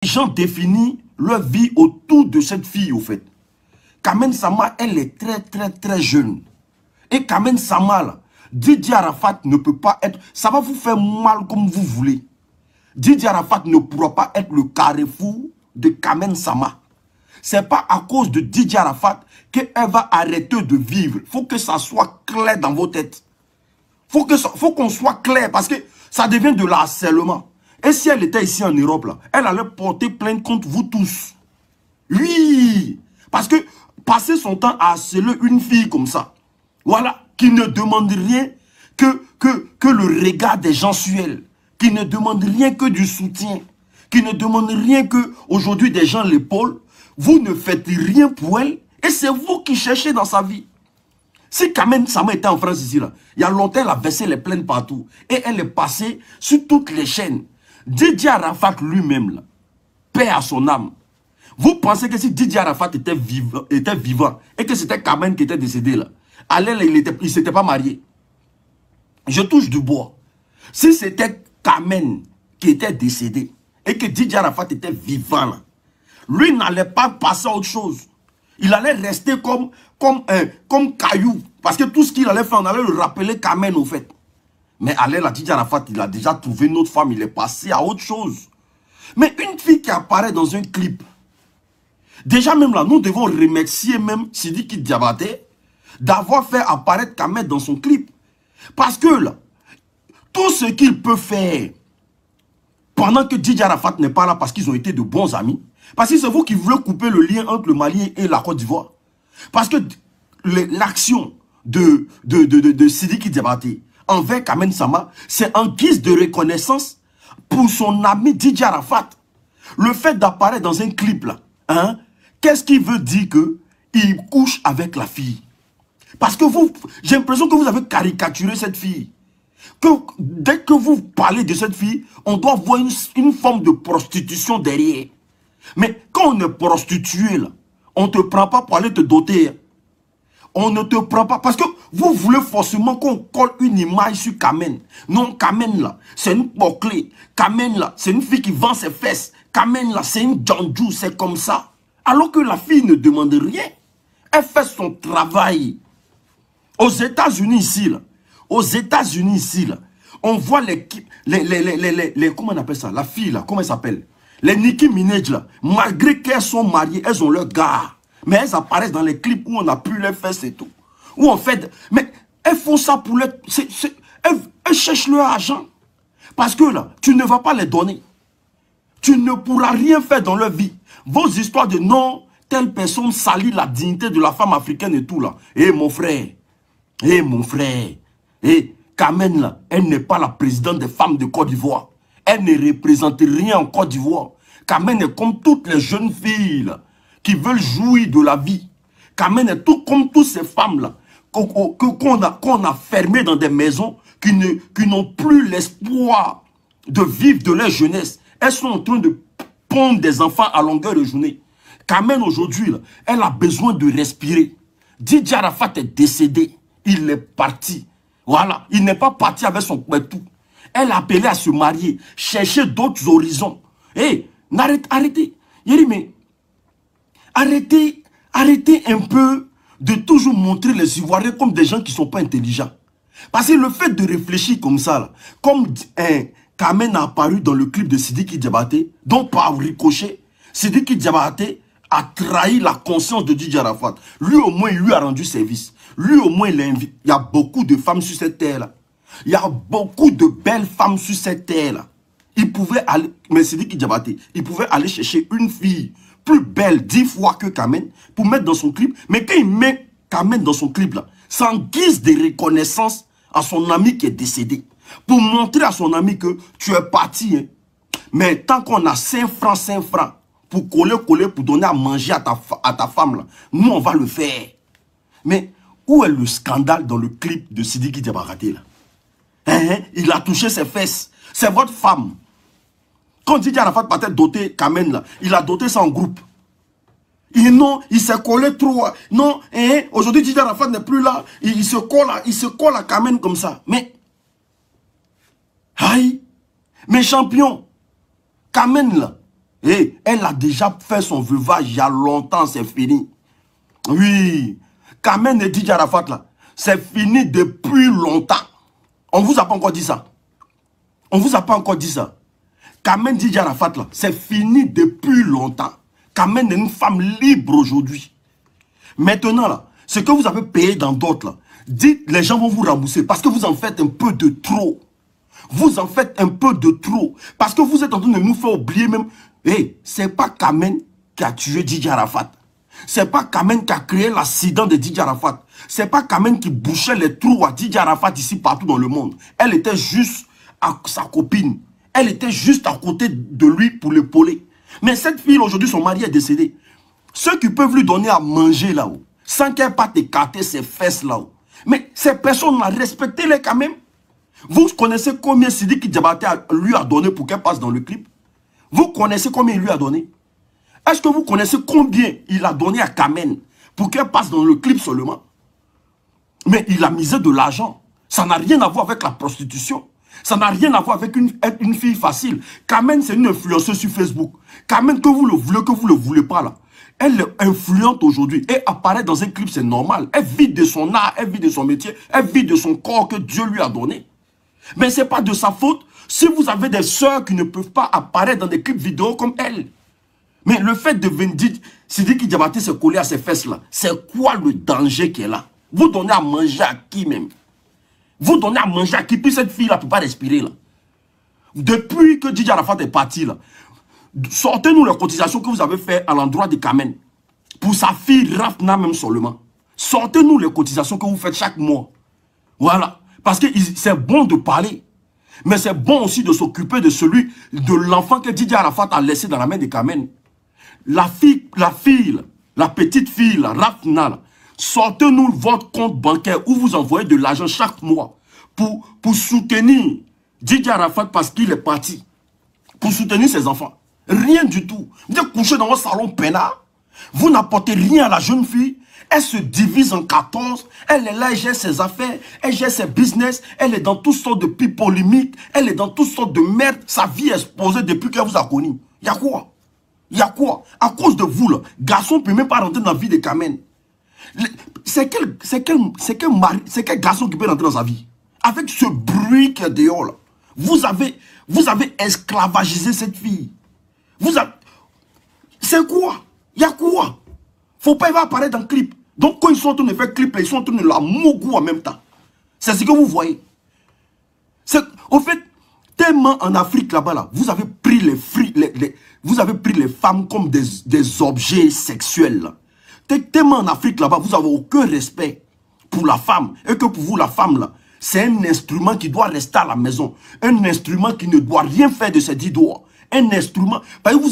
Les gens définissent leur vie autour de cette fille, au fait. Kamen Sama, elle est très jeune. Et Kamen Sama, là, Didier Arafat ne peut pas être... Ça va vous faire mal comme vous voulez. Didier Arafat ne pourra pas être le carrefour de Kamen Sama. Ce n'est pas à cause de Didier Arafat qu'elle va arrêter de vivre. Il faut que ça soit clair dans vos têtes. Faut qu'on soit clair parce que ça devient de l'harcèlement. Et si elle était ici en Europe, là, elle allait porter plainte contre vous tous. Oui, parce que passer son temps à harceler une fille comme ça, voilà, qui ne demande rien que le regard des gens sur elle, qui ne demande rien que du soutien, qui ne demande rien que aujourd'hui des gens l'épaulent, vous ne faites rien pour elle et c'est vous qui cherchez dans sa vie. Si Kamen Sama était en France ici, là, il y a longtemps, elle a versé les plaintes partout et elle est passée sur toutes les chaînes. Didier Arafat lui-même, paix à son âme. Vous pensez que si Didier Arafat était vivant et que c'était Kamen qui était décédé là, il ne s'était pas marié. Je touche du bois. Si c'était Kamen qui était décédé et que Didier Arafat était vivant là, lui n'allait pas passer à autre chose. Il allait rester comme caillou. Parce que tout ce qu'il allait faire, on allait le rappeler Kamen au fait. Mais la Didier Arafat, il a déjà trouvé une autre femme, il est passé à autre chose. Mais une fille qui apparaît dans un clip, déjà même là, nous devons remercier même Sidiki Diabaté d'avoir fait apparaître Kamen dans son clip. Parce que là, tout ce qu'il peut faire pendant que Didier Arafat n'est pas là parce qu'ils ont été de bons amis, parce que c'est vous qui voulez couper le lien entre le Mali et la Côte d'Ivoire. Parce que l'action de Sidiki Diabaté envers Kamen Sama, c'est en guise de reconnaissance pour son ami Didier Arafat. Le fait d'apparaître dans un clip là, hein, qu'est-ce qui veut dire que il couche avec la fille? Parce que vous, j'ai l'impression que vous avez caricaturé cette fille. Que dès que vous parlez de cette fille, on doit voir une forme de prostitution derrière. Mais quand on est prostitué là, on ne te prend pas pour aller te doter. On ne te prend pas parce que vous voulez forcément qu'on colle une image sur Kamen. Non, Kamen là, c'est une bouclée. Kamen là, c'est une fille qui vend ses fesses. Kamen là, c'est une Djanjou, c'est comme ça. Alors que la fille ne demande rien. Elle fait son travail. Aux États-Unis ici, là, on voit comment on appelle ça? La fille là, comment elle s'appelle? Les Nicki Minaj là, malgré qu'elles sont mariées, elles ont leur gars. Mais elles apparaissent dans les clips où on a pu les fesses et tout. Où on fait... Mais elles font ça pour les... Elles cherchent leur argent. Parce que là, tu ne vas pas les donner. Tu ne pourras rien faire dans leur vie. Vos histoires de non, telle personne salit la dignité de la femme africaine et tout là. Eh mon frère, Kamen là, elle n'est pas la présidente des femmes de Côte d'Ivoire. Elle ne représente rien en Côte d'Ivoire. Kamen est comme toutes les jeunes filles là, qui veulent jouir de la vie. Kamen est tout comme toutes ces femmes-là qu'on a fermées dans des maisons qui n'ont plus l'espoir de vivre de leur jeunesse. Elles sont en train de pondre des enfants à longueur de journée. Kamen aujourd'hui, elle a besoin de respirer. Didier Arafat est décédé. Il est parti. Voilà. Il n'est pas parti avec son tout. Elle a appelé à se marier, chercher d'autres horizons. Hé, arrêtez. Il dit, mais arrêtez un peu de toujours montrer les Ivoiriens comme des gens qui ne sont pas intelligents. Parce que le fait de réfléchir comme ça, là, comme Kamen a apparu dans le clip de Sidiki Diabaté, donc par ricochet, Sidiki Diabaté a trahi la conscience de Didier Arafat. Lui au moins, il lui a rendu service. Lui au moins, il l'invite. Il y a beaucoup de femmes sur cette terre-là. Il y a beaucoup de belles femmes sur cette terre-là. Il pouvait aller, mais Sidiki Diabaté, il pouvait aller chercher une fille plus belle 10 fois que Kamen pour mettre dans son clip. Mais quand il met Kamen dans son clip là, c'est en guise de reconnaissance à son ami qui est décédé. Pour montrer à son ami que tu es parti. Hein. Mais tant qu'on a 5 francs, pour coller, pour donner à manger à ta femme là, nous on va le faire. Mais où est le scandale dans le clip de Sidiki Diabaté là? Hein? Il a touché ses fesses. C'est votre femme. Quand Didier Arafat partait doter Kamen là, il a doté ça en groupe. Et non, il s'est collé trop. Non, aujourd'hui Didier Arafat n'est plus là. Il se colle à Kamen comme ça. Mais, aïe, mes champions, Kamen là, Et elle a déjà fait son veuvage il y a longtemps, c'est fini. Oui. Kamen et Didier Arafat, là, c'est fini depuis longtemps. On ne vous a pas encore dit ça. On ne vous a pas encore dit ça. Kamen Didier Arafat, là, c'est fini depuis longtemps. Kamen est une femme libre aujourd'hui. Maintenant, là, ce que vous avez payé dans d'autres, là, dites, les gens vont vous rembourser parce que vous en faites un peu de trop. Vous en faites un peu de trop. Parce que vous êtes en train de nous faire oublier même. Hey, c'est pas Kamen qui a tué Didier Arafat. C'est pas Kamen qui a créé l'accident de Didier Arafat. C'est pas Kamen qui bouchait les trous à Didier Arafat ici partout dans le monde. Elle était juste à sa copine. Elle était juste à côté de lui pour l'épauler. Mais cette fille aujourd'hui, son mari est décédé. Ceux qui peuvent lui donner à manger là-haut, sans qu'elle parte écarter ses fesses là-haut. Mais ces personnes-là, respectez-les quand même. Vous connaissez combien Sidiki Diabaté lui a donné pour qu'elle passe dans le clip? Vous connaissez combien il lui a donné? Est-ce que vous connaissez combien il a donné à Kamen pour qu'elle passe dans le clip seulement? Mais il a misé de l'argent. Ça n'a rien à voir avec la prostitution. Ça n'a rien à voir avec une fille facile. Kamen, c'est une influenceuse sur Facebook. Kamen, que vous le voulez, que vous ne le voulez pas là. Elle est influente aujourd'hui. Et apparaît dans un clip, c'est normal. Elle vit de son art, elle vit de son métier, elle vit de son corps que Dieu lui a donné. Mais ce n'est pas de sa faute si vous avez des sœurs qui ne peuvent pas apparaître dans des clips vidéo comme elle. Mais le fait de venir, Sidiki Diabaté se coller à ses fesses là, c'est quoi le danger qui est là? Vous donnez à manger à qui même? Vous donnez à manger à qui? Puis cette fille là ne peut pas respirer là. Depuis que Didier Arafat est parti là, sortez-nous les cotisations que vous avez fait à l'endroit de Kamen. Pour sa fille Rafna même seulement. Sortez-nous les cotisations que vous faites chaque mois. Voilà. Parce que c'est bon de parler. Mais c'est bon aussi de s'occuper de l'enfant que Didier Arafat a laissé dans la main de Kamen. La petite fille, Rafna, sortez-nous votre compte bancaire où vous envoyez de l'argent chaque mois pour soutenir Didier Arafat parce qu'il est parti. Pour soutenir ses enfants. Rien du tout. Vous êtes couché dans votre salon peinard. Vous n'apportez rien à la jeune fille. Elle se divise en 14. Elle est là, elle gère ses affaires. Elle gère ses business. Elle est dans toutes sortes de pies polémiques. Elle est dans toutes sortes de merde. Sa vie est exposée depuis qu'elle vous a connu. Il y a quoi? Il y a quoi? À cause de vous, là, garçon ne peut même pas rentrer dans la vie de Kamen. C'est quel garçon qui peut rentrer dans sa vie? Avec ce bruit qui est dehors, là. Vous avez esclavagisé cette fille. C'est quoi? Il y a quoi? Faut pas y avoir apparaître dans le clip. Donc quand ils sont en train de faire clip, ils sont en train de la mougou en même temps. C'est ce que vous voyez. Au fait, tellement en Afrique là-bas, là, vous avez pris vous avez pris les femmes comme des objets sexuels. Là. Tellement en Afrique là-bas, vous n'avez aucun respect pour la femme. Et que pour vous, la femme là, c'est un instrument qui doit rester à la maison. Un instrument qui ne doit rien faire de ses 10 doigts. Un instrument. Parce que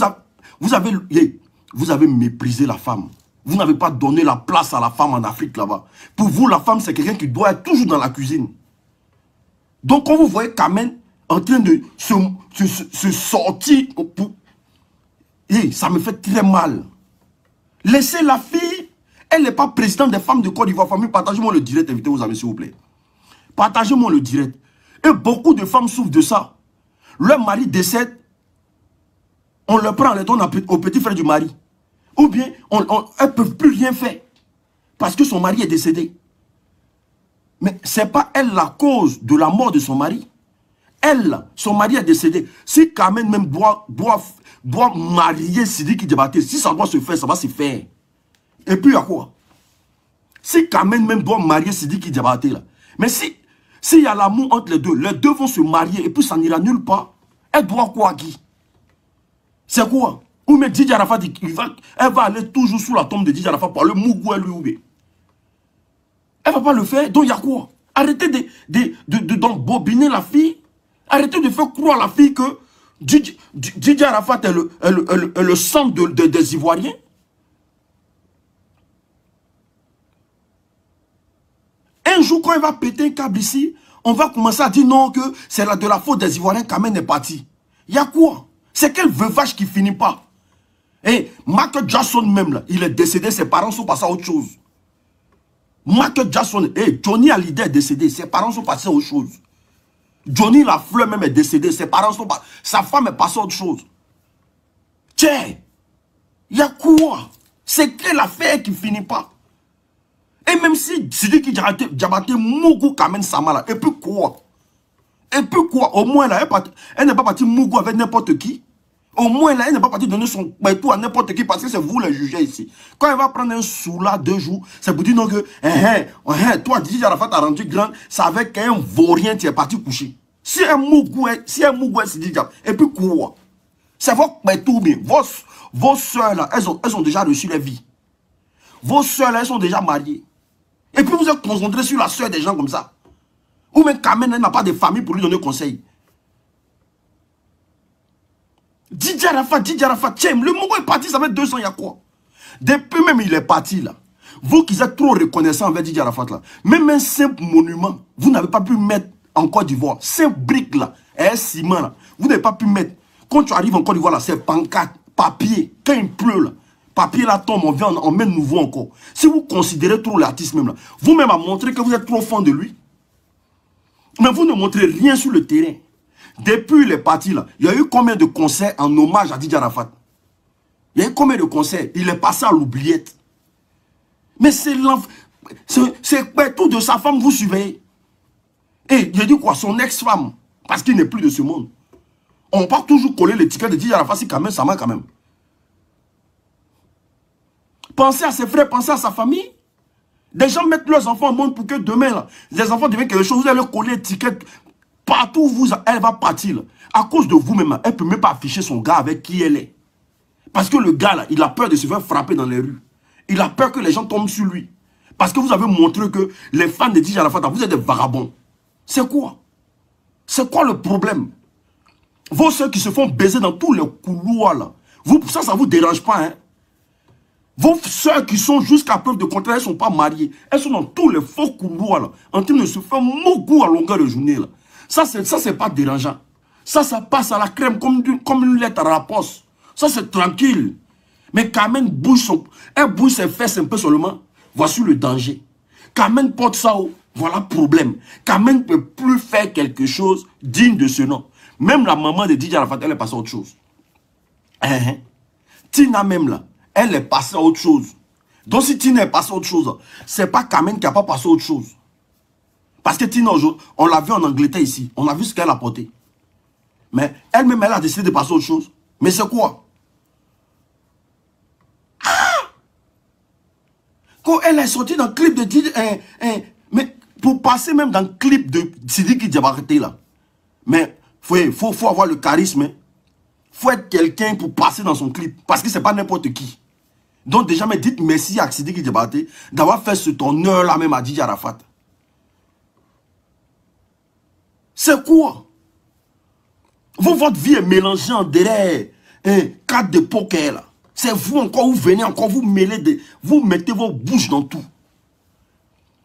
vous avez méprisé la femme. Vous n'avez pas donné la place à la femme en Afrique là-bas. Pour vous, la femme, c'est quelqu'un qui doit être toujours dans la cuisine. Donc, quand vous voyez Kamen en train de se sortir, ça me fait très mal. Laissez la fille. Elle n'est pas présidente des femmes de Côte d'Ivoire. Famille, partagez-moi le direct, invitez vos amis, s'il vous plaît. Partagez-moi le direct. Et beaucoup de femmes souffrent de ça. Leur mari décède. On le prend, on le donne au petit frère du mari. Ou bien, elles ne peuvent plus rien faire. Parce que son mari est décédé. Mais ce n'est pas elle la cause de la mort de son mari. Elle, son mari est décédé. Si Kamen même doit marier Sidiki Diabaté, si ça doit se faire, ça va se faire. Et puis, il y a quoi? Si Kamen même doit marier Sidiki Diabaté, là. Mais s'il y a l'amour entre les deux vont se marier et puis ça n'ira nulle part. Elle doit quoi, Guy? C'est quoi? Ou mais Didier Arafat, elle va aller toujours sous la tombe de Didier Arafat pour le mougou à lui ou bien. Elle ne va pas le faire. Donc il y a quoi? Arrêtez d'embobiner la fille. Arrêtez de faire croire à la fille que Didier Arafat est le sang des Ivoiriens. Un jour, quand il va péter un câble ici, on va commencer à dire non, que c'est de la faute des Ivoiriens qu'Amen est parti. Il y a quoi? C'est quel veuvage qui finit pas? Et Michael Jackson même, là, il est décédé, ses parents sont passés à autre chose. Michael Jackson, Johnny Hallyday est décédé, ses parents sont passés à autre chose. Johnny Lafleur même est décédé, ses parents sont passés, sa femme est passée à autre chose. Tiens, il y a quoi? C'est quelle affaire qui finit pas? Et même si Sidiki Diabaté Mougou Kamen Sama là, et puis quoi? Et puis quoi? Au moins là, elle n'est pas partie Mougou avec n'importe qui. Au moins là, elle n'est pas partie donner son tout à n'importe qui parce que c'est vous les jugez ici. Quand elle va prendre un sou là 2 jours, c'est pour dire non que toi, Didi Arafat a rendu grand, c'est avec un vaurien tu es parti coucher. Si un Mougou est Sidiki Diabaté, et puis quoi? C'est votre tout bien. Vos soeurs là, elles ont déjà reçu la vie. Vos soeurs là, elles sont déjà mariées. Et puis vous êtes concentré sur la soeur des gens comme ça. Ou même Kamen n'a pas de famille pour lui donner conseil. Didi Arafat, tiens, le Mogo est parti, ça fait 2 ans, il y a quoi? Depuis même il est parti là. Vous qui êtes trop reconnaissants envers Didi Arafat là, même un simple monument, vous n'avez pas pu mettre en Côte d'Ivoire. Simple brique là, et un ciment là, vous n'avez pas pu mettre. Quand tu arrives en Côte d'Ivoire là, c'est pancarte, papier, quand il pleut là. Papier là tombe, on met nouveau encore. Si vous considérez trop l'artiste même là, vous-même à montrer que vous êtes trop fan de lui. Mais vous ne montrez rien sur le terrain. Depuis les partis là, il y a eu combien de concerts en hommage à Didi Arafat? Il y a eu combien de concerts? Il est passé à l'oubliette. Mais c'est tout de sa femme, vous surveillez. Et il a dit quoi? Son ex-femme. Parce qu'il n'est plus de ce monde. On va toujours coller l'étiquette de Didi Arafat, c'est quand même, ça m'a quand même. Pensez à ses frères, pensez à sa famille. Des gens mettent leurs enfants au monde pour que demain, là, les enfants deviennent quelque chose, vous allez leur coller l'étiquette. Partout où elle va partir, là, à cause de vous-même, elle ne peut même pas afficher son gars avec qui elle est. Parce que le gars, là, il a peur de se faire frapper dans les rues. Il a peur que les gens tombent sur lui. Parce que vous avez montré que les fans de Didi Arafat, vous êtes des vagabonds. C'est quoi? C'est quoi le problème? Vos soeurs qui se font baiser dans tous les couloirs, là, ça ne vous dérange pas, hein? Vos soeurs qui sont jusqu'à preuve de contraire, elles ne sont pas mariées. Elles sont dans tous les faux couloirs, là, en train de se faire mogou à longueur de journée, là. Ça, c'est pas dérangeant. Ça passe à la crème comme une lettre à la poste. Ça, c'est tranquille. Mais Carmen elle bouge ses fesses un peu seulement. Voici le danger. Carmen porte ça haut. Voilà le problème. Carmen ne peut plus faire quelque chose digne de ce nom. Même la maman de Didi Arafat, elle est passée à autre chose. Tina même là, elle est passée à autre chose. Donc si Tina est passée à autre chose, c'est pas Carmen qui n'a pas passé à autre chose. Parce que Tina, on l'a vu en Angleterre ici. On a vu ce qu'elle a porté. Mais elle-même, elle a décidé de passer à autre chose. Mais c'est quoi? Quand elle est sortie dans le clip de Didi, mais pour passer même dans le clip de Sidiki Diabaté là, mais faut avoir le charisme. Faut être quelqu'un pour passer dans son clip. Parce que c'est pas n'importe qui. Donc déjà, mais dites merci à Sidiki Diabaté d'avoir fait ce honneur là même à Didi Arafat. C'est quoi? Votre vie est mélangée en derrière carte de poker là. C'est vous encore, vous venez encore, vous mêlez vous mettez vos bouches dans tout.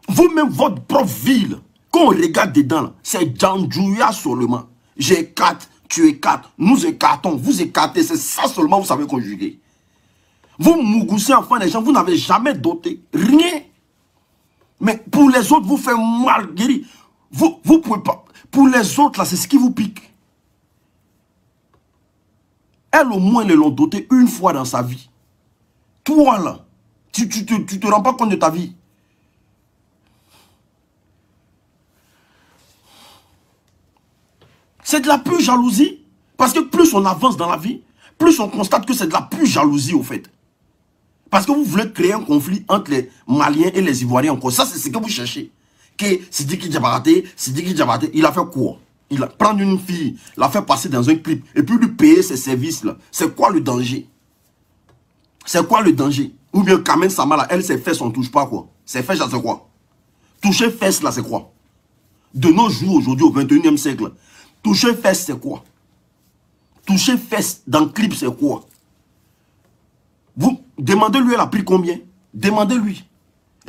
Vous-même, votre propre ville, quand on regarde dedans, c'est Djandjouya seulement. J'ai 4, tu es 4, nous écartons, vous écartez, c'est ça seulement vous savez conjuguer. Vous mougoussez enfin les gens, vous n'avez jamais doté, rien. Mais pour les autres, vous faites mal guéri. Vous pouvez pas. Pour les autres, là, c'est ce qui vous pique. Elle, au moins, ils l'ont doté une fois dans sa vie. Toi, là, tu te rends pas compte de ta vie. C'est de la pure jalousie. Parce que plus on avance dans la vie, plus on constate que c'est de la pure jalousie, au fait. Parce que vous voulez créer un conflit entre les Maliens et les Ivoiriens encore. Ça, c'est ce que vous cherchez. Que Sidiki Diabaté, il a fait quoi? Il a pris une fille, l'a fait passer dans un clip, et puis lui payer ses services-là. C'est quoi le danger? C'est quoi le danger? Ou bien Carmen Sama, là, elle, ses fesses, on ne touche pas, quoi. Ses fesses, là, c'est quoi? Toucher fesses, là, c'est quoi? De nos jours, aujourd'hui, au 21e siècle, toucher fesses, c'est quoi? Toucher fesses dans le clip, c'est quoi? Vous demandez-lui, elle a pris combien? Demandez-lui.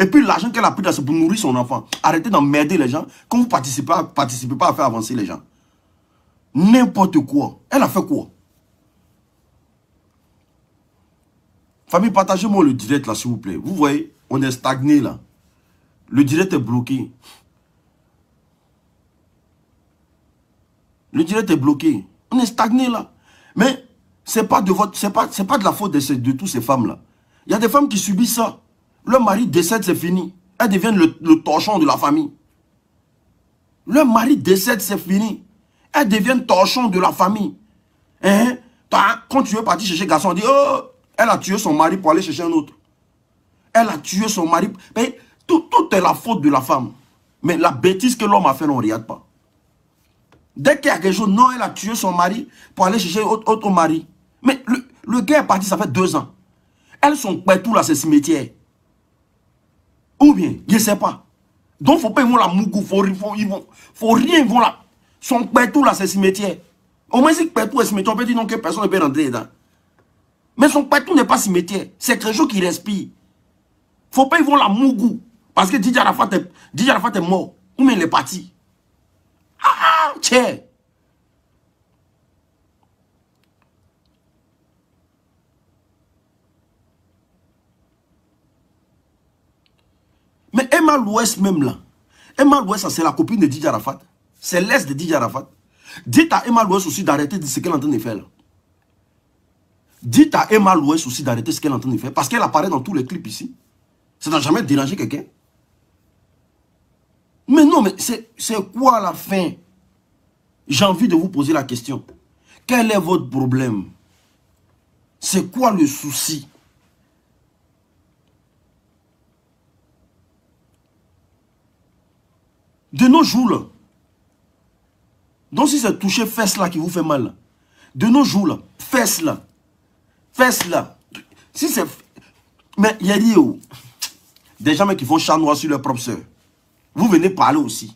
Et puis l'argent qu'elle a pris, c'est pour nourrir son enfant. Arrêtez d'emmerder les gens quand vous ne participez pas à faire avancer les gens. N'importe quoi. Elle a fait quoi? Famille, partagez-moi le direct là, s'il vous plaît. Vous voyez, on est stagné là. Le direct est bloqué. Le direct est bloqué. On est stagné là. Mais C'est pas de la faute de toutes ces femmes-là. Il y a des femmes qui subissent ça. Leur mari décède, c'est fini. Elles deviennent le torchon de la famille. Leur mari décède, c'est fini. Elles deviennent torchon de la famille. Hein? Quand tu veux partir chercher un garçon, on dit, oh, elle a tué son mari pour aller chercher un autre. Elle a tué son mari. Mais tout est la faute de la femme. Mais la bêtise que l'homme a fait, on ne regarde pas. Dès qu'il y a quelque chose, non, elle a tué son mari pour aller chercher autre mari. Mais le gars est parti, ça fait 2 ans. Elles sont partout là, ces cimetières. Ou bien, je ne sais pas. Donc, il ne faut pas, ils vont la mougou, faut rien, ils vont la... Sont partout là, ces cimetières. Au moins, si partout est cimetière, on peut dire non, que personne ne peut rentrer dedans. Mais son partout n'est pas cimetière. C'est quelque chose qui respire. Il ne faut pas, ils vont la mougou. Parce que Didier Arafat est mort. Ou bien il est parti. Ah, tiens. Mais Emma Louest même là. Emma Louest, c'est la copine de Didier Arafat. C'est l'ex de Didier Arafat. Dites à Emma Louest aussi d'arrêter de ce qu'elle est en train de faire là. Dites à Emma Louest aussi d'arrêter ce qu'elle est en train de faire. Parce qu'elle apparaît dans tous les clips ici. Ça n'a jamais dérangé quelqu'un. Mais non, mais c'est quoi la fin? J'ai envie de vous poser la question. Quel est votre problème? C'est quoi le souci? De nos jours, là, donc si c'est toucher fesse là qui vous fait mal, là, de nos jours, là, fesse là, si c'est... Mais il y a des gens qui font chat noir sur leur propre soeur. Vous venez parler aussi.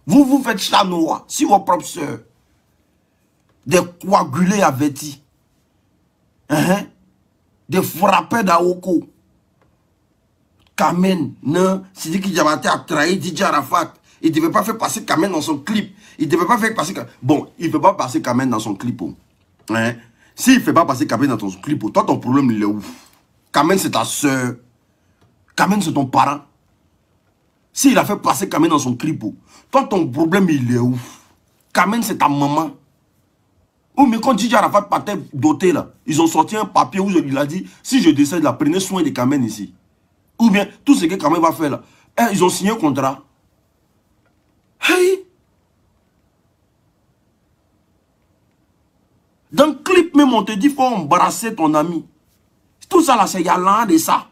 Vous faites chat noir sur vos propres soeurs. Des coagulés avertis. Des frappeurs d'Aoko. Kamen, non, Sidiki Diabaté a trahi Didier Arafat. Il ne devait pas faire passer Kamen dans son clip. Il ne devait pas faire passer... Bon, il ne fait pas passer Kamen dans son clip. Hein? S'il ne fait pas passer Kamen dans son clip, toi, ton problème, il est où? Kamen, c'est ta soeur. Kamen, c'est ton parent. S'il a fait passer Kamen dans son clip, toi, ton problème, il est où? Kamen, c'est ta maman. Oh, mais quand Didier Arafat partait doté, là, ils ont sorti un papier où il a dit, si je décède, là, prenez soin de Kamen ici. Ou bien, tout ce que Kamen va faire, là, ils ont signé un contrat. Hey! Dans le clip même, on te dit, il faut embrasser ton ami. Tout ça, là, c'est y'allah de ça.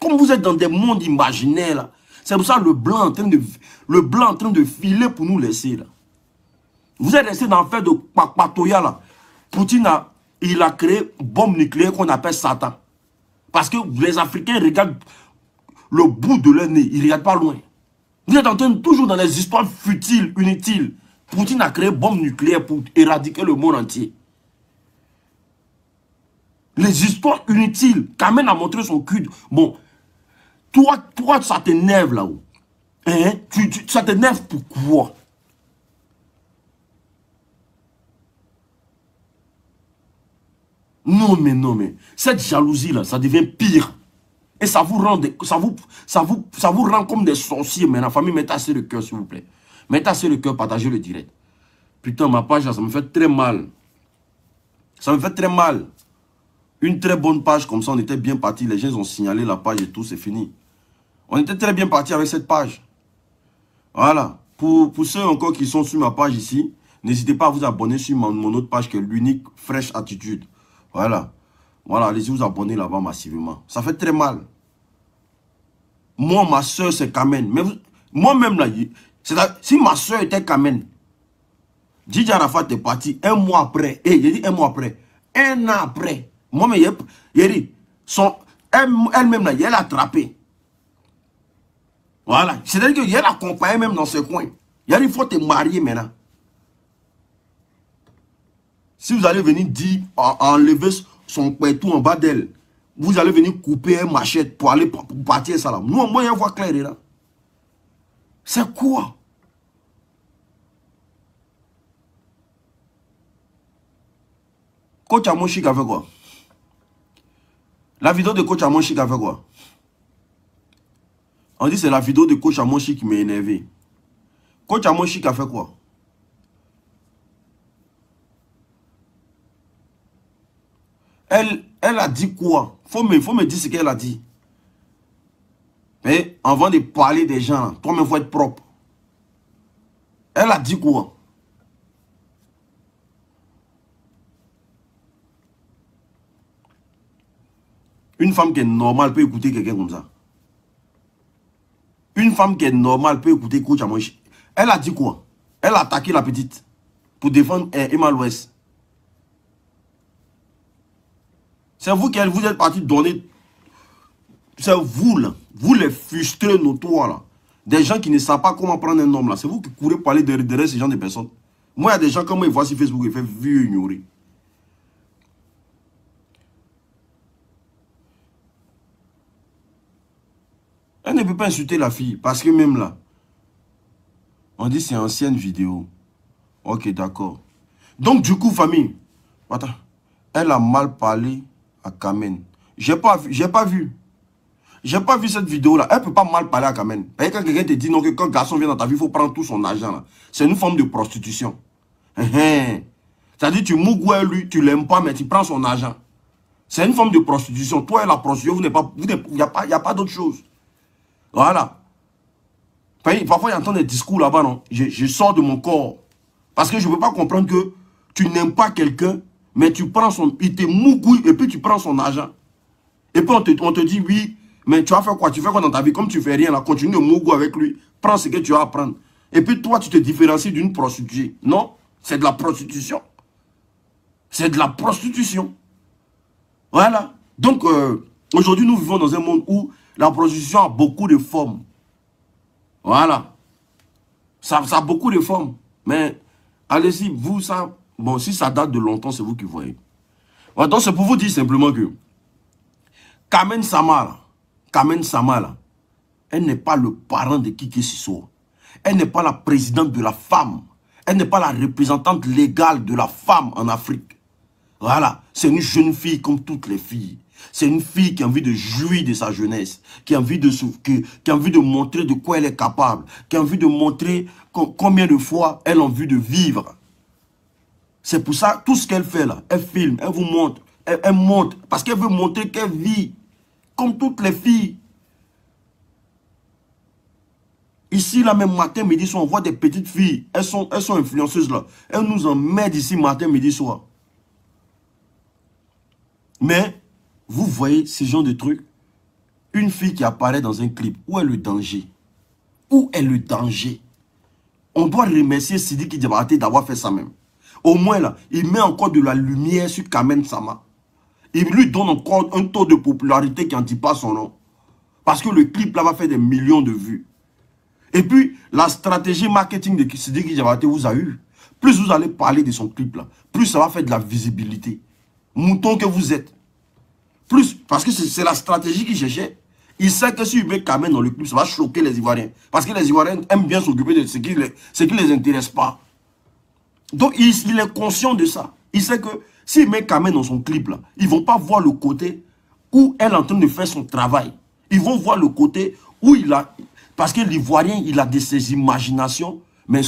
Comme vous êtes dans des mondes imaginaires, là, c'est pour ça le blanc en train de filer pour nous laisser, là. Vous êtes resté dans l'affaire de Patoya, là. Poutine, il a créé une bombe nucléaire qu'on appelle Satan. Parce que les Africains regardent le bout de leur nez, ils ne regardent pas loin. Vous êtes en train toujours dans les histoires futiles, inutiles. Poutine a créé une bombe nucléaire pour éradiquer le monde entier. Les histoires inutiles. Kamen a montré son cul. Bon, toi ça t'énerve là-haut. Hein? Ça t'énerve pourquoi? Non, mais. Cette jalousie-là, ça devient pire. Et ça vous rend comme des sorciers. Mais la famille, mettez assez le cœur, s'il vous plaît. Mettez assez le cœur, partagez le direct. Putain, ma page, là, ça me fait très mal. Ça me fait très mal. Une très bonne page, comme ça, on était bien parti. Les gens ont signalé la page et tout, c'est fini. On était très bien parti avec cette page. Voilà. Pour ceux encore qui sont sur ma page ici, n'hésitez pas à vous abonner sur mon autre page qui est l'unique Fresh Attitude. Voilà. Voilà, allez-y vous abonner là-bas massivement. Ça fait très mal. Moi, ma soeur, c'est Kamen. Mais moi-même, là, si ma soeur était Kamen, Didier Arafat est parti un mois après. Et j'ai dit un mois après. Un an après. Moi-même, il dit, elle-même, là, elle a attrapé. Voilà. C'est-à-dire qu'elle accompagne même dans ce coin. Il faut te marier maintenant. Si vous allez venir dire, enlever son pétou en bas d'elle, vous allez venir couper un machette pour aller pour partir ça là. Nous, moi, il y a une voix claire là. C'est quoi? Coach Amonchik a fait quoi? La vidéo de Coach Amonchik a fait quoi? On dit c'est la vidéo de Coach Amonchik qui m'a énervé. Coach Amonchik a fait quoi? Elle a dit quoi? Faut me dire ce qu'elle a dit. Mais avant de parler des gens, toi-même, il faut être propre. Elle a dit quoi? Une femme qui est normale peut écouter quelqu'un comme ça. Une femme qui est normale peut écouter Coach Amoshi. Elle a dit quoi? Elle a attaqué la petite pour défendre Emma Louest. C'est vous qui vous êtes parti donner. C'est vous là. Vous les frustrés notoires là. Des gens qui ne savent pas comment prendre un homme là. C'est vous qui courez parler derrière ces gens de personnes. Moi, il y a des gens comme moi, ils voient sur Facebook, ils font vieux ignorer. Elle ne peut pas insulter la fille. Parce que même là, on dit c'est ancienne vidéo. Ok, d'accord. Donc du coup, famille, attends, elle a mal parlé à Kamen. J'ai pas vu. J'ai pas vu cette vidéo-là. Elle ne peut pas mal parler à Kamen. Quand quelqu'un te dit non, que quand un garçon vient dans ta vie, il faut prendre tout son argent là. C'est une forme de prostitution. C'est-à-dire, tu mougoues lui, tu l'aimes pas, mais tu prends son argent. C'est une forme de prostitution. Toi et la prostitution, il n'y a pas d'autre chose. Voilà. Parfois, j'entends des discours là-bas, non. Je sors de mon corps. Parce que je ne peux pas comprendre que tu n'aimes pas quelqu'un, mais tu prends son... Il te mougouille et puis tu prends son argent. Et puis on te dit, oui, mais tu vas faire quoi? Tu fais quoi dans ta vie? Comme tu fais rien là, continue de mougouiller avec lui. Prends ce que tu as à prendre. Et puis toi, tu te différencies d'une prostituée. Non, c'est de la prostitution. C'est de la prostitution. Voilà. Donc, aujourd'hui, nous vivons dans un monde où la prostitution a beaucoup de formes. Voilà. Ça a beaucoup de formes. Mais, allez-y, vous, ça... Bon, si ça date de longtemps, c'est vous qui voyez. Ouais, donc, c'est pour vous dire simplement que Kamen Sama, elle n'est pas le parent de Kiki Sissoko. Elle n'est pas la présidente de la femme. Elle n'est pas la représentante légale de la femme en Afrique. Voilà. C'est une jeune fille comme toutes les filles. C'est une fille qui a envie de jouir de sa jeunesse, qui a envie de montrer de quoi elle est capable, qui a envie de montrer combien de fois elle a envie de vivre. C'est pour ça, tout ce qu'elle fait là, elle filme, elle vous montre, elle montre, parce qu'elle veut montrer qu'elle vit comme toutes les filles. Ici, là, même matin, midi, soir, on voit des petites filles, elles sont influenceuses là. Elles nous emmènent ici matin, midi, soir. Mais, vous voyez ce genre de truc, une fille qui apparaît dans un clip, où est le danger? Où est le danger? On doit remercier Sidiki Diabaté d'avoir fait ça même. Au moins là, il met encore de la lumière sur Kamen Sama. Il lui donne encore un taux de popularité qui n'en dit pas son nom. Parce que le clip là va faire des millions de vues. Et puis, la stratégie marketing de Sidiki Diabaté vous a eu. Plus vous allez parler de son clip là, plus ça va faire de la visibilité. Mouton que vous êtes. Plus, parce que c'est la stratégie qu'il cherchait. Il sait que si il met Kamen dans le clip, ça va choquer les Ivoiriens. Parce que les Ivoiriens aiment bien s'occuper de ce qui les intéresse pas. Donc, il est conscient de ça. Il sait que s'il met Kamen dans son clip, là, ils ne vont pas voir le côté où elle est en train de faire son travail. Ils vont voir le côté où il a... Parce que l'Ivoirien, il a de ses imaginations. Mais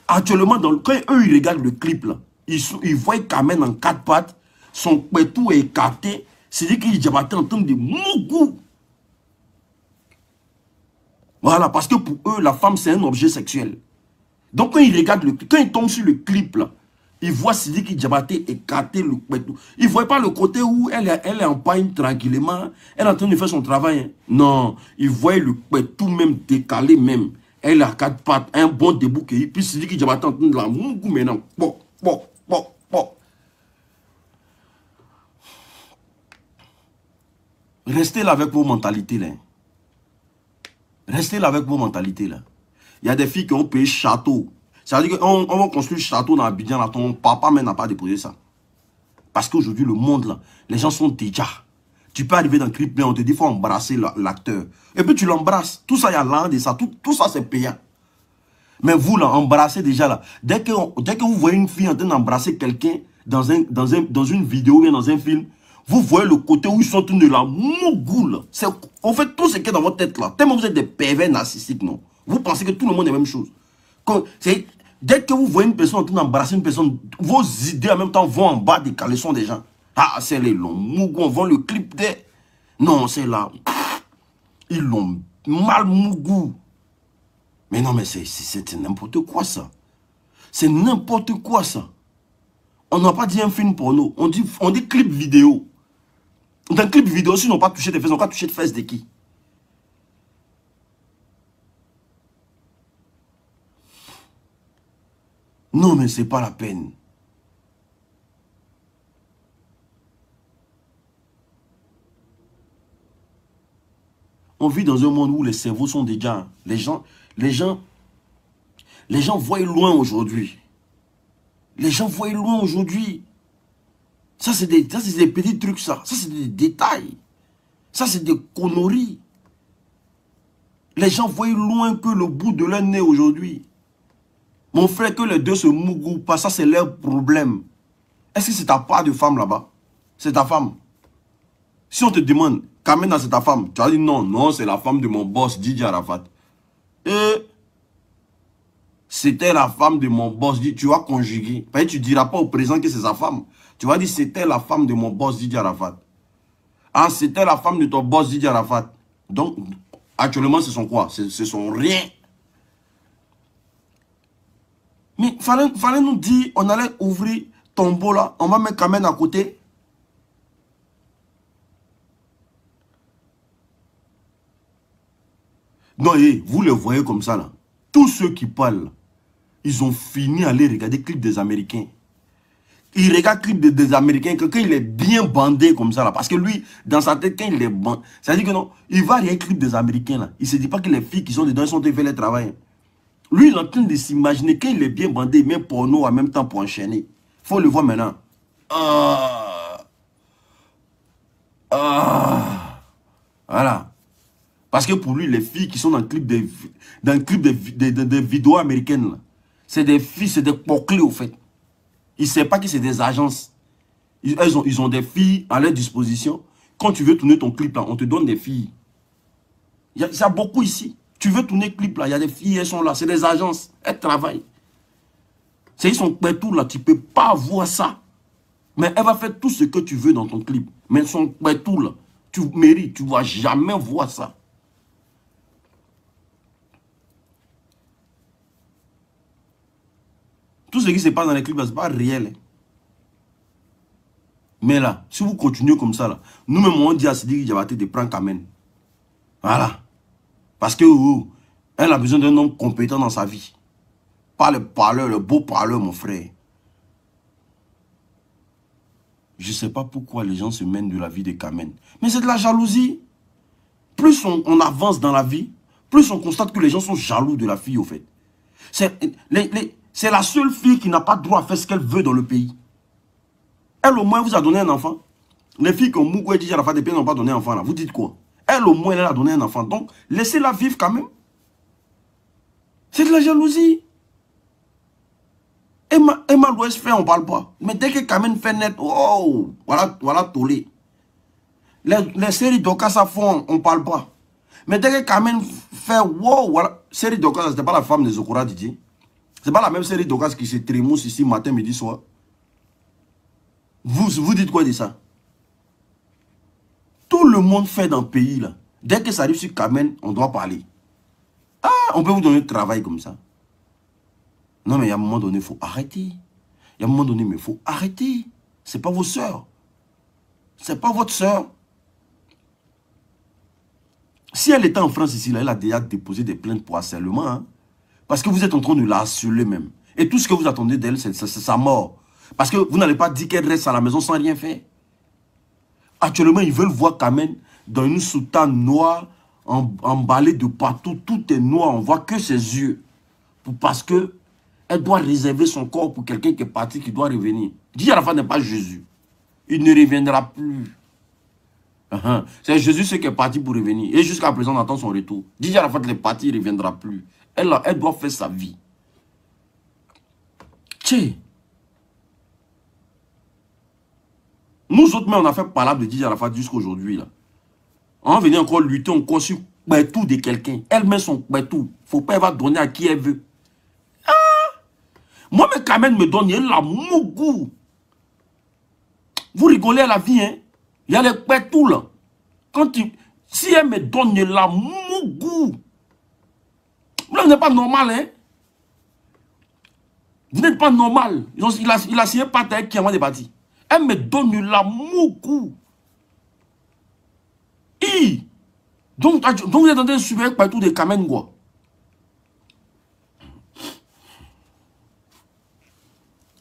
actuellement, quand eux, ils regardent le clip, là, ils voient Kamen en quatre pattes, son pétou est écarté. C'est-à-dire qu'il est en train de mougou. Voilà, parce que pour eux, la femme, c'est un objet sexuel. Donc, quand ils regardent le clip, quand ils tombent sur le clip, là, ils voient Sidiki Diabaté écarter le pétou. Ils ne voient pas le côté où elle est en pagne tranquillement, elle est en train de faire son travail. Hein. Non, ils voient le pétou même décalé même. Elle a quatre pattes, un bon debout, et puis Sidiki Diabaté en train de la mougou maintenant. Bon. Restez là avec vos mentalités là. Restez là avec vos mentalités là. Il y a des filles qui ont payé château. Ça veut dire qu'on va construire un château dans Abidjan là. Ton papa même n'a pas déposé ça. Parce qu'aujourd'hui le monde là, les gens sont déjà. Tu peux arriver dans le clip, mais on te dit qu'il faut embrasser l'acteur. Et puis tu l'embrasses. Tout ça, il y a l'un de ça. Tout ça c'est payant. Mais vous là, embrassez déjà là. Dès que vous voyez une fille en train d'embrasser quelqu'un dans une vidéo ou dans un film, vous voyez le côté où ils sont en train de la mougoule. En fait, tout ce qui est dans votre tête là. Tellement vous êtes des pervers narcissiques, non? Vous pensez que tout le monde est la même chose. Dès que vous voyez une personne en train d'embrasser une personne, vos idées en même temps vont en bas des caleçons des gens. Ah, c'est les longs mougous, on vend le clip des... Non, c'est là. Ils l'ont mal mougou. Mais non, mais c'est n'importe quoi ça. C'est n'importe quoi ça. On n'a pas dit un film porno, on dit clip vidéo. Dans un clip vidéo, s'ils n'ont pas touché des fesses, ils n'ont pas touché de fesses de qui? Non, mais c'est pas la peine. On vit dans un monde où les cerveaux sont déjà... Les gens voient loin aujourd'hui. Les gens voient loin aujourd'hui. Ça, c'est des petits trucs, ça. Ça, c'est des détails. Ça, c'est des conneries. Les gens voient loin que le bout de leur nez aujourd'hui. Mon frère, que les deux se mougouent pas, ça, c'est leur problème. Est-ce que c'est ta part de femme là-bas? C'est ta femme. Si on te demande, Kamena, c'est ta femme, tu vas dire non, non, c'est la femme de mon boss, Didier Arafat. Et c'était la femme de mon boss, tu vas conjuguer. Tu ne diras pas au président que c'est sa femme. Tu vas dire c'était la femme de mon boss, Didier Arafat. Ah, c'était la femme de ton boss, Didier Arafat. Donc, actuellement, ce sont quoi? Ce sont rien. Mais fallait nous dire, on allait ouvrir tombeau là, on va mettre Kamena à côté. Non, vous le voyez comme ça là. Tous ceux qui parlent, ils ont fini à aller regarder les clips des Américains. Ils regardent les clips des Américains quand il est bien bandé comme ça là. Parce que lui, dans sa tête, quand il est bandé, ça veut dire que non, il va regarder les clips des Américains là. Il ne se dit pas que les filles qui sont dedans, ils sont fait le travail. Lui, il est en train de s'imaginer qu'il est bien bandé, il met porno en même temps pour enchaîner. Il faut le voir maintenant. Voilà. Parce que pour lui, les filles qui sont dans le clip des vidéos américaines, c'est des filles, c'est des poclés au fait. Il ne sait pas que c'est des agences. Ils ont des filles à leur disposition. Quand tu veux tourner ton clip là, on te donne des filles. Il y a beaucoup ici. Tu veux tourner le clip là, il y a des filles, elles sont là. C'est des agences. Elles travaillent. Ils sont tout là. Tu ne peux pas voir ça. Mais elle va faire tout ce que tu veux dans ton clip. Mais elles sont tout là. Tu mérites. Tu ne vas jamais voir ça. Tout ce qui se passe dans les clips, ce n'est pas réel. Mais là, si vous continuez comme ça, là, nous-mêmes, on dit à Sidi Diabaté de prendre Kamen. Voilà. Parce que elle a besoin d'un homme compétent dans sa vie. Pas le parleur, le beau parleur, mon frère. Je ne sais pas pourquoi les gens se mènent de la vie de Kamen. Mais c'est de la jalousie. Plus on avance dans la vie, plus on constate que les gens sont jaloux de la fille, au fait. C'est la seule fille qui n'a pas droit à faire ce qu'elle veut dans le pays. Elle, au moins, vous a donné un enfant. Les filles comme Mougou et Didier Arafat des pays n'ont pas donné un enfant, là. Vous dites quoi? Elle, au moins, elle a donné un enfant. Donc, laissez-la vivre quand même. C'est de la jalousie. Emma l'Ouest fait, on ne parle pas. Mais dès que Kamen fait net, oh, voilà tollé. Les séries d'Okas à fond, on ne parle pas. Mais dès que Kamen fait, wow, voilà. Série d'Okas, ce n'était pas la femme de Zokora Didier. Ce n'est pas la même série d'Okas qui se trémousse ici matin, midi, soir. Vous dites quoi de ça? Tout le monde fait dans le pays là. Dès que ça arrive sur Kamen, on doit parler. Ah, on peut vous donner du travail comme ça. Non, mais il y a un moment donné, il faut arrêter. Il y a un moment donné, mais il faut arrêter. Ce n'est pas vos sœurs. Ce n'est pas votre sœur. Si elle était en France ici, là, elle a déjà déposé des plaintes pour harcèlement. Hein, parce que vous êtes en train de la harceler même. Et tout ce que vous attendez d'elle, c'est sa mort. Parce que vous n'allez pas dire qu'elle reste à la maison sans rien faire. Actuellement, ils veulent voir Kamen dans une soutane noire, emballée de partout. Tout est noir, on voit que ses yeux. Parce que elle doit réserver son corps pour quelqu'un qui est parti, qui doit revenir. Didier Arafat n'est pas Jésus. Il ne reviendra plus. C'est Jésus qui est parti pour revenir. Et jusqu'à présent, on attend son retour. Didier Arafat est parti, il ne reviendra plus. Elle doit faire sa vie. Tchè. Nous autres, mais on a fait parler de Didier Arafat jusqu'à aujourd'hui. On va venir encore lutter encore sur tout de quelqu'un. Elle met son tout. Il ne faut pas, elle va donner à qui elle veut. Ah! Moi, mais quand même me donne, il y a la mougou. Vous rigolez à la vie, hein? Il y a les pétous là. Quand tu... Si elle me donne la mougou. Vous n'êtes pas normal, hein? Vous n'êtes pas normal. Il a signé pas avec qui avant de partir. Elle me donne la mougou. Donc vous êtes en train de subir partout des Kamen, quoi.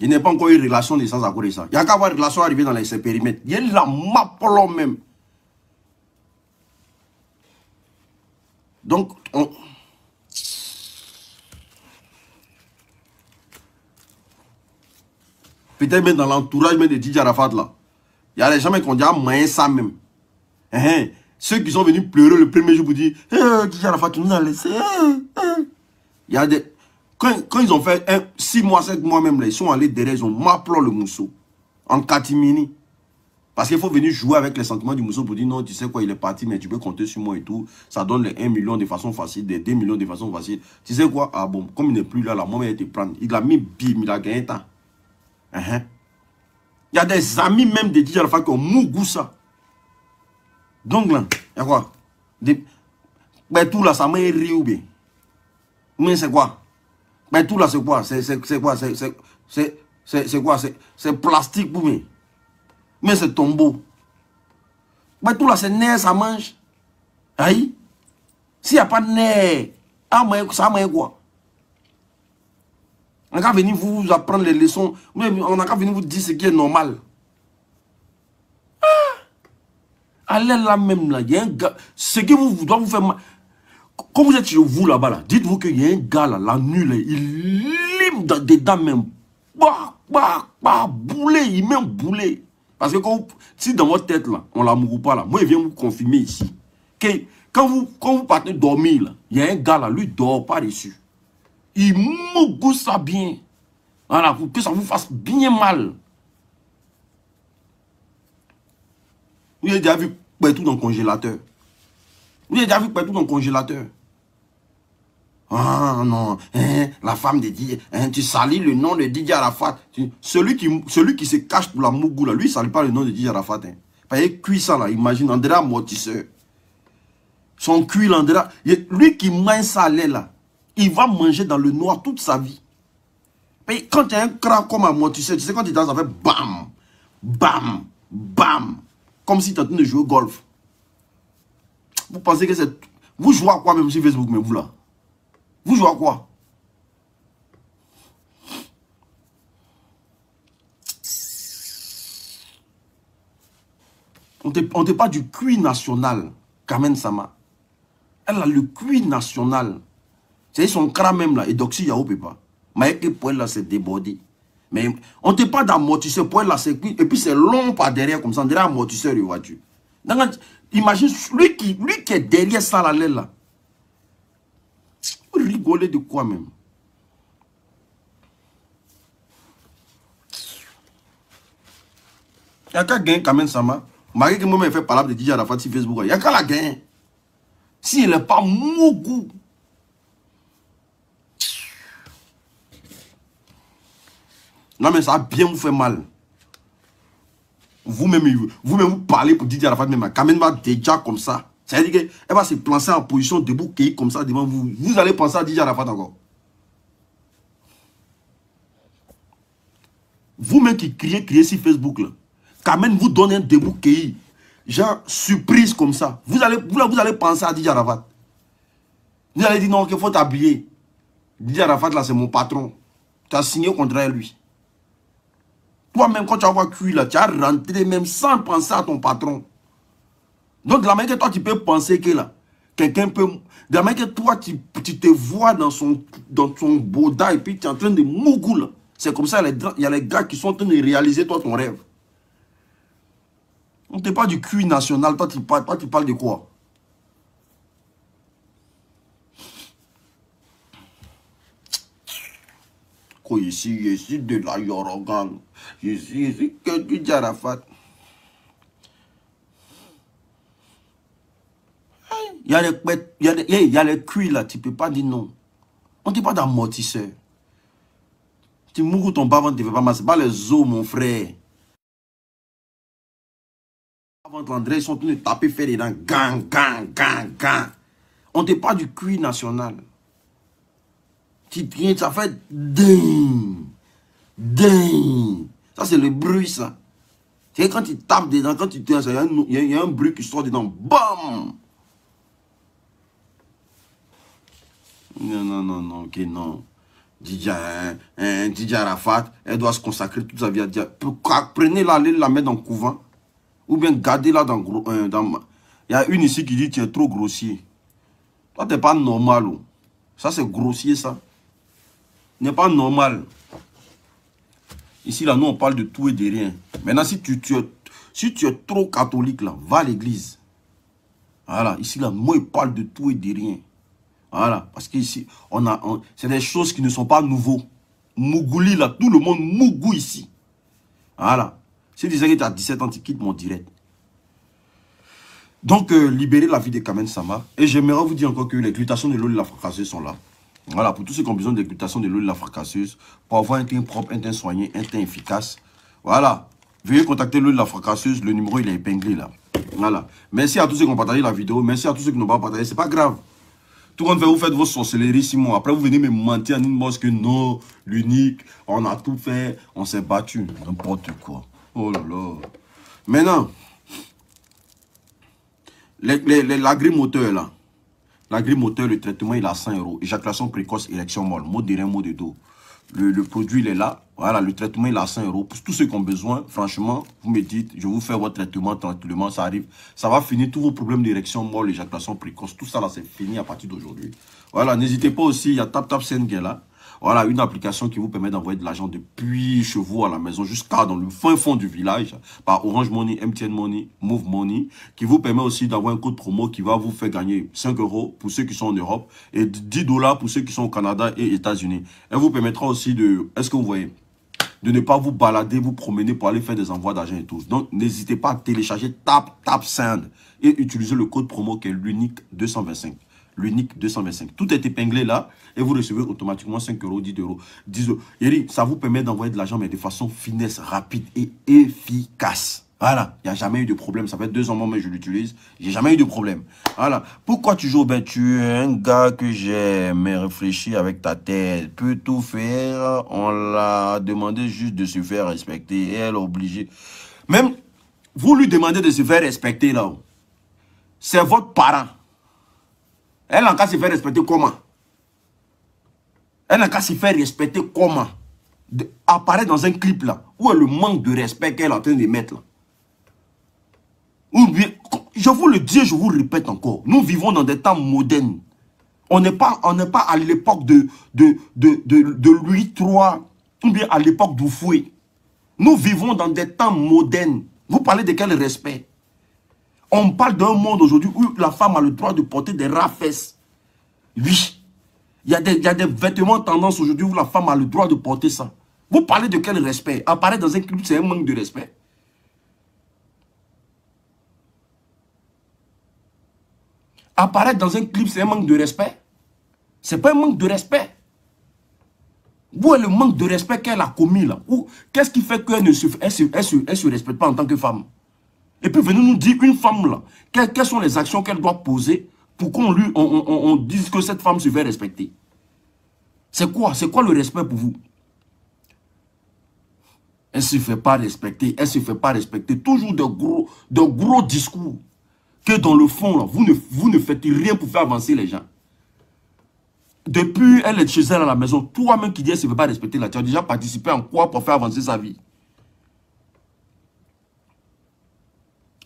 Il n'y a pas encore eu relation de sens à cause de ça. Il n'y a qu'à avoir une relation arrivée dans ces périmètres. Il y a la mapolo même. Donc, peut-être même dans l'entourage de Didier Arafat là. Il y a des gens qui ont déjà moyen ça même. Ceux qui sont venus pleurer le premier jour pour dire Didier Arafat, tu nous as laissé. Il y a des... Quand ils ont fait 6 mois, 7 mois même, là, ils sont allés derrière, ils ont m'applaudi le mousseau. En catimini. Parce qu'il faut venir jouer avec les sentiments du mousseau pour dire non, tu sais quoi, il est parti, mais tu peux compter sur moi et tout. Ça donne les 1 million de façon facile, des 2 millions de façon facile. Tu sais quoi, ah bon, comme il n'est plus là, la maman va te prendre. Il a mis bim, il a gagné temps. Il y a des amis même de Didier Arafat qui ont mougou ça. Donc là, il y a quoi? Ben tout là, ça m'a ri ou bien. Mais c'est quoi? Mais tout là, c'est quoi? C'est quoi? C'est quoi? C'est plastique pour moi. Mais c'est tombeau. Mais tout là, c'est nerf, ça mange. Aïe. S'il n'y a pas de nerf, ça mange quoi? On n'a qu'à venir vous apprendre les leçons. On n'a qu'à venir vous dire ce qui est normal. Allez là même là, il y a un gars. Ce qui doit vous faire mal. Quand vous êtes chez vous là-bas, là, dites-vous qu'il y a un gars là, la nuit, là, il lime dedans même. Boulet, il met un boulet. Parce que si dans votre tête là, on ne l'amoure pas là, moi je viens vous confirmer ici. Que quand vous partez dormir là, il y a un gars là, lui dort pas dessus. Il mougoue ça bien. Voilà, pour que ça vous fasse bien mal. Vous avez déjà vu tout dans le congélateur. Vous avez déjà vu tout dans le congélateur. Ah non, la femme de Didier, tu salis le nom de Didier Arafat. Celui qui se cache pour la mougou, là, lui, il ne salit pas le nom de Didier Arafat. Parce qu'il cuit ça, là, imagine, André amortisseur. Son cuit, André, lui qui mange ça, là, il va manger dans le noir toute sa vie. Mais quand tu as un crack comme amortisseur, tu sais, quand tu danses, ça fait bam, bam, bam. Comme si tu es en train de jouer au golf. Vous pensez que c'est... Vous jouez à quoi même sur Facebook, mais vous là? Vous jouez à quoi? On ne pas du cuit national, Kamen Sama. Elle a le cuit national. C'est son crâne même là, et d'oxy yao peut pas. Mais pour elle là, c'est débordé. Mais on ne pas d'amortisseur, pour elle là, c'est cuit. Et puis c'est long par derrière, comme ça, on dirait amortisseur de voiture. Donc, imagine, lui qui est derrière ça là. Vous rigolez de quoi même? Il n'y a qu'à gagner quand même, Sama. Malgré que moi-même fait parler de Didier Arafat sur Facebook, il n'y a qu'à la gagner. S'il n'est pas mougou. Non, mais ça a bien vous fait mal. Vous-même, vous parlez pour Didier Arafat, même quand même va déjà comme ça. Ça veut dire qu'elle va se placer en position debout, comme ça devant vous. Vous allez penser à Didier Arafat encore. Vous-même qui criez sur Facebook, là, quand même vous donnez un debout qui genre surprise comme ça. Vous allez penser à Didier Arafat. Vous allez dire non, qu'il faut t'habiller. Didier Arafat, là, c'est mon patron. Tu as signé contre lui. Toi-même, quand tu as cuit là, tu as rentré même sans penser à ton patron. Donc, de la manière que toi, tu peux penser que là, quelqu'un peut... De la manière que toi, tu te vois dans son boda et puis tu es en train de mougou là. C'est comme ça, il y a les gars qui sont en train de réaliser toi ton rêve. On ne te parle du cuit national, toi tu parles de quoi? Quoi ici de la Yorogan. Ici que du Diarafat. Il y a les cuits là, tu ne peux pas dire non. On ne dit pas d'amortisseur. Tu mourres ton bas-ventre, tu ne fais pas mal. Ce n'est pas les os, mon frère. Avant André, ils sont tenus de taper, faire des dents. Gang, gang, gang, gang. On te parle du cuir national. Tu tiens, ça fait ding, ding. Ça, c'est le bruit, ça. C'est quand tu tapes dedans, quand tu tiens, il y a un bruit qui sort dedans. Bam! Non, non, non, non, ok, non. Didier Arafat, elle doit se consacrer toute sa vie à Dieu. Prenez-la, allez la mettre dans le couvent. Ou bien gardez-la dans... Il y a une ici qui dit tu es trop grossier. Toi, tu n'es pas normal. Oh. Ça, c'est grossier, ça. N'est pas normal. Ici, là, nous, on parle de tout et de rien. Maintenant, si tu es trop catholique, là, va à l'église. Voilà. Ici, là, moi, il parle de tout et de rien. Voilà. Parce qu'ici, c'est des choses qui ne sont pas nouveaux. Mougouli, là, tout le monde mougou ici. Voilà. Si tu disais que tu as 17 ans, tu quittes mon direct. Donc, libérer la vie de Kamen Sama. Et j'aimerais vous dire encore que les glutations de l'eau de la fracasseuse sont là. Voilà, pour tous ceux qui ont besoin de glutations de l'eau de la fracasseuse, pour avoir un teint propre, un teint soigné, un teint efficace. Voilà. Veuillez contacter l'eau de la fracasseuse. Le numéro, il est épinglé là. Voilà. Merci à tous ceux qui ont partagé la vidéo. Merci à tous ceux qui n'ont pas partagé. C'est pas grave. Tout le monde fait, vous faites vos sorcelleries 6 mois. Après, vous venez me mentir en inbox que non, l'unique, on a tout fait, on s'est battu. N'importe quoi. Oh là là. Maintenant, l'agrimoteur là. L'agrimoteur, le traitement, il est à 100 €. Éjaculation précoce, érection molle. Mot de rien, mot de dos. Le produit, il est là. Voilà, le traitement, il est à 100 €. Pour tous ceux qui ont besoin, franchement, vous me dites, je vous fais votre traitement tranquillement, ça arrive. Ça va finir tous vos problèmes d'érection molle, éjaculation précoce. Tout ça, là, c'est fini à partir d'aujourd'hui. Voilà, n'hésitez pas aussi, il y a TapTapSend qui est là. Voilà, une application qui vous permet d'envoyer de l'argent depuis chez vous à la maison jusqu'à dans le fin fond du village par Orange Money, MTN Money, Move Money, qui vous permet aussi d'avoir un code promo qui va vous faire gagner 5 € pour ceux qui sont en Europe et 10 $ pour ceux qui sont au Canada et États-Unis. Elle vous permettra aussi de, est-ce que vous voyez, de ne pas vous balader, vous promener pour aller faire des envois d'argent et tout. Donc, n'hésitez pas à télécharger TapTapSend et utiliser le code promo qui est l'unique 225. L'unique 225. Tout est épinglé là et vous recevez automatiquement 5 €, 10 €, 10 €. Et ça vous permet d'envoyer de l'argent mais de façon finesse, rapide et efficace. Voilà, il n'y a jamais eu de problème. Ça fait 2 ans mais je l'utilise. J'ai jamais eu de problème. Voilà. Pourquoi tu joues? Ben, tu es un gars que j'aime réfléchir avec ta tête. Peut tout faire. On l'a demandé juste de se faire respecter. Et elle est obligée. Même, vous lui demandez de se faire respecter là. C'est votre parent. Elle n'a qu'à se faire respecter comment? Elle n'a qu'à se faire respecter comment? Apparaître dans un clip là, où est le manque de respect qu'elle est en train de mettre là. Ou bien, je vous le dis, je vous le répète encore, nous vivons dans des temps modernes. On n'est pas à l'époque de Louis III, ou bien à l'époque d'Oufoué. Nous vivons dans des temps modernes. Vous parlez de quel respect? On parle d'un monde aujourd'hui où la femme a le droit de porter des rafesses. Oui. Il y a des vêtements tendance aujourd'hui où la femme a le droit de porter ça. Vous parlez de quel respect? Apparaître dans un clip, c'est un manque de respect. Apparaître dans un clip, c'est un manque de respect. C'est pas un manque de respect. Où est le manque de respect qu'elle a commis là? Qu'est-ce qui fait qu'elle ne se respecte pas en tant que femme? Et puis venez nous dire, une femme là, quelles sont les actions qu'elle doit poser pour qu'on on dise que cette femme se fait respecter? C'est quoi? C'est quoi le respect pour vous? Elle ne se fait pas respecter, elle ne se fait pas respecter. Toujours de gros discours. Que dans le fond, là, vous ne faites rien pour faire avancer les gens. Depuis, elle est chez elle à la maison. Toi-même qui dis qu'elle ne se fait pas respecter là, tu as déjà participé en quoi pour faire avancer sa vie?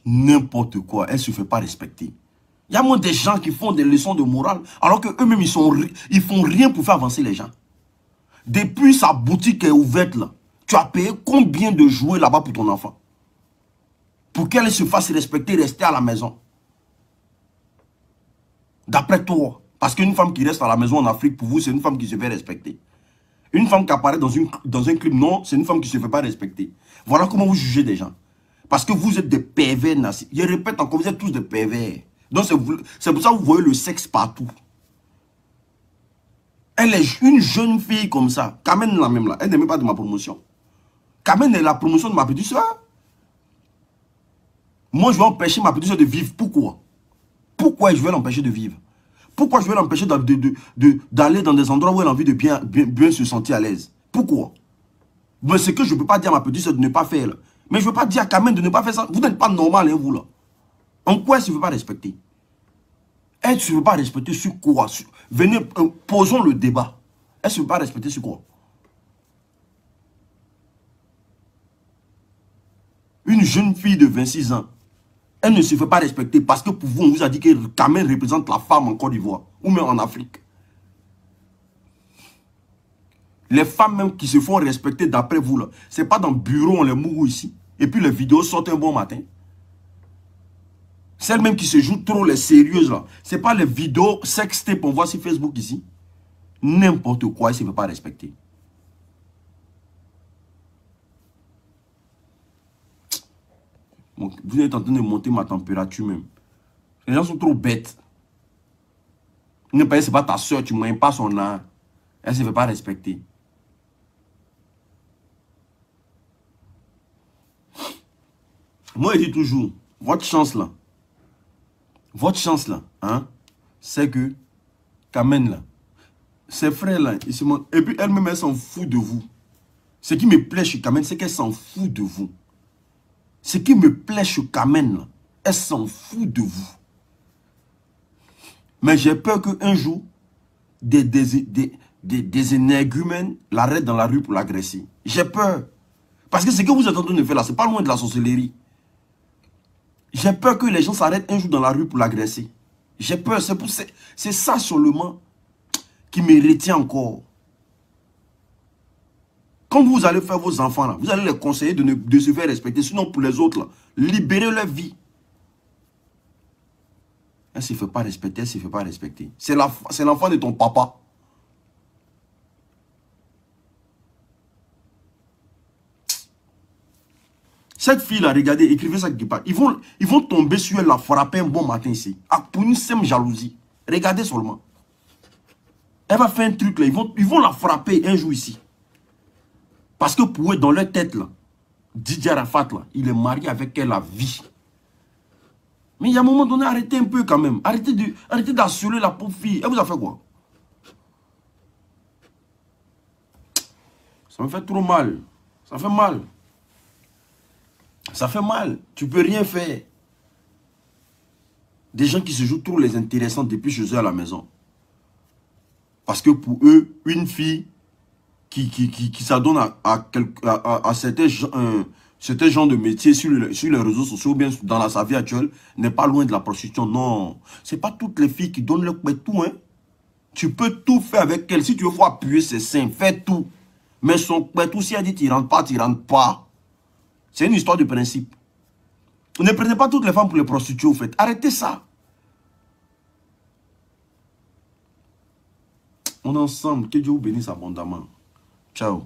N'importe quoi, elle ne se fait pas respecter. Il y a moins des gens qui font des leçons de morale, alors qu'eux-mêmes, ils font rien pour faire avancer les gens. Depuis sa boutique est ouverte là, tu as payé combien de jouets là-bas pour ton enfant? Pour qu'elle se fasse respecter, rester à la maison. D'après toi. Parce qu'une femme qui reste à la maison en Afrique, pour vous, c'est une femme qui se fait respecter. Une femme qui apparaît dans un clip, non, c'est une femme qui ne se fait pas respecter. Voilà comment vous jugez des gens. Parce que vous êtes des pervers narcissiques. Je répète encore, vous êtes tous des pervers. Donc c'est pour ça que vous voyez le sexe partout. Elle est une jeune fille comme ça. Kamen la même là. Elle n'est même pas de ma promotion. Kamen est la promotion de ma petite soeur. Moi, je vais empêcher ma petite soeur de vivre. Pourquoi? Pourquoi je vais l'empêcher de vivre? Pourquoi je vais l'empêcher d'aller dans des endroits où elle a envie de bien se sentir à l'aise? Pourquoi? Mais c'est que je ne peux pas dire à ma petite soeur de ne pas faire. Là. Mais je ne veux pas dire à Kamen de ne pas faire ça. Vous n'êtes pas normal, hein, vous là. En quoi elle ne se veut pas respecter? Elle ne se veut pas respecter sur quoi? Venez, posons le débat. Elle ne se veut pas respecter sur quoi? Une jeune fille de 26 ans, elle ne se fait pas respecter parce que pour vous, on vous a dit que Kamen représente la femme en Côte d'Ivoire ou même en Afrique. Les femmes même qui se font respecter d'après vous, là, ce n'est pas dans le bureau, on les mourou ici. Et puis les vidéos sortent un bon matin. Celles même qui se jouent trop les sérieuses, là, ce n'est pas les vidéos sextape qu'on voit sur Facebook ici. N'importe quoi, elle ne se fait pas respecter. Vous êtes en train de monter ma température même. Les gens sont trop bêtes. Ce n'est pas ta soeur, tu ne m'aimes pas son âme. Elle ne se fait pas respecter. Moi, je dis toujours, votre chance là, hein, c'est que Kamen là, ses frères là, ils se montrent. Et puis elle-même, elle s'en fout de vous. Ce qui me plaît chez Kamen, c'est qu'elle s'en fout de vous. Ce qui me plaît chez Kamen là, elle s'en fout de vous. Mais j'ai peur qu'un jour, des énergumènes l'arrêtent dans la rue pour l'agresser. J'ai peur. Parce que ce que vous êtes en train de faire là, c'est pas loin de la sorcellerie. J'ai peur que les gens s'arrêtent un jour dans la rue pour l'agresser. J'ai peur. C'est ça seulement qui me retient encore. Quand vous allez faire vos enfants, là, vous allez les conseiller de se faire respecter. Sinon, pour les autres, là, libérez leur vie. Elle ne se fait pas respecter, elle ne se fait pas respecter. C'est l'enfant de ton papa. Cette fille-là, regardez, écrivez ça quelque part. Ils vont tomber sur elle, la frapper un bon matin ici. Pour une simple jalousie. Regardez seulement. Elle va faire un truc là. Ils vont la frapper un jour ici. Parce que pour eux, dans leur tête, là, Didier Arafat, là, il est marié avec elle à vie. Mais il y a un moment donné, arrêtez un peu quand même. Arrêtez d'assurer la pauvre fille. Elle vous a fait quoi? Ça me fait trop mal. Ça fait mal. Ça fait mal. Tu peux rien faire. Des gens qui se jouent trop les intéressants depuis chez eux à la maison. Parce que pour eux, une fille qui s'adonne à certains genres de métiers sur les réseaux sociaux ou bien dans sa vie actuelle n'est pas loin de la prostitution. Non. Ce n'est pas toutes les filles qui donnent leur tout. Hein. Tu peux tout faire avec elle. Si tu veux voir appuyer ses seins, fais tout. Mais son tout, si elle dit tu ne rentres pas, tu ne rentres pas. C'est une histoire de principe. Ne prenez pas toutes les femmes pour les prostituées, au fait. Arrêtez ça. On est ensemble. Que Dieu vous bénisse abondamment. Ciao.